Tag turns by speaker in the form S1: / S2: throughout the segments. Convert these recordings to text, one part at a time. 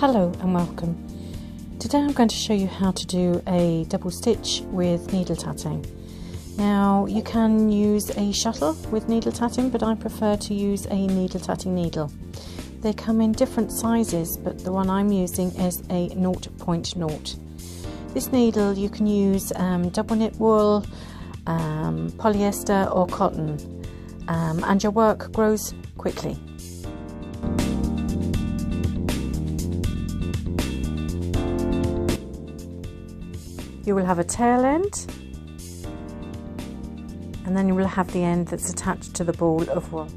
S1: Hello and welcome. Today I'm going to show you how to do a double stitch with needle tatting. Now you can use a shuttle with needle tatting, but I prefer to use a needle tatting needle. They come in different sizes, but the one I'm using is a 0.0. This needle you can use double knit wool, polyester or cotton, and your work grows quickly. You will have a tail end, and then you will have the end that's attached to the ball of wool.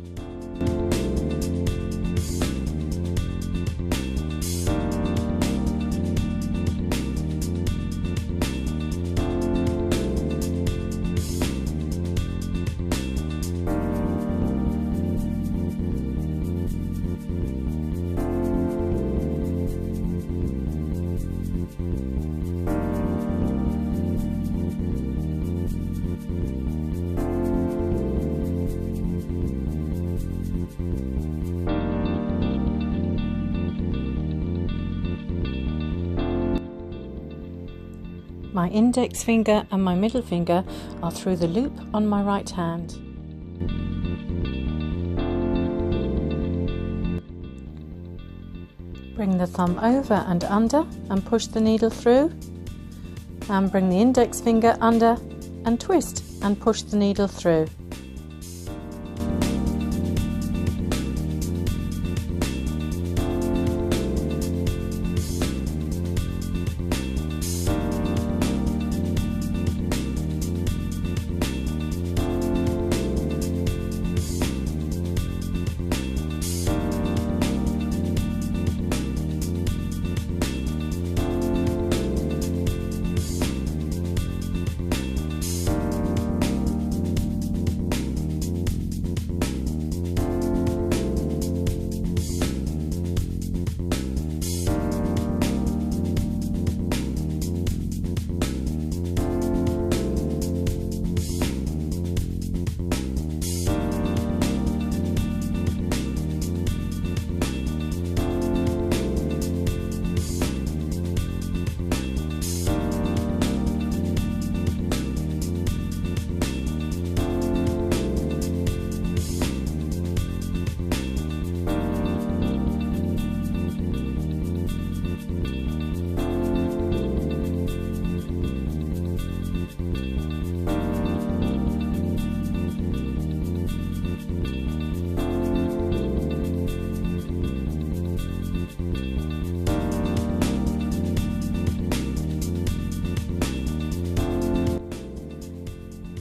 S1: My index finger and my middle finger are through the loop on my right hand. Bring the thumb over and under and push the needle through, and bring the index finger under and twist and push the needle through.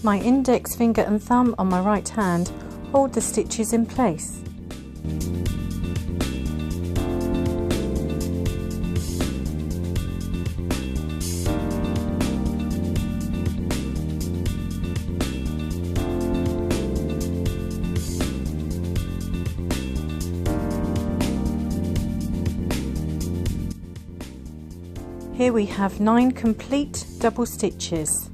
S1: My index finger and thumb on my right hand hold the stitches in place. Here we have 9 complete double stitches.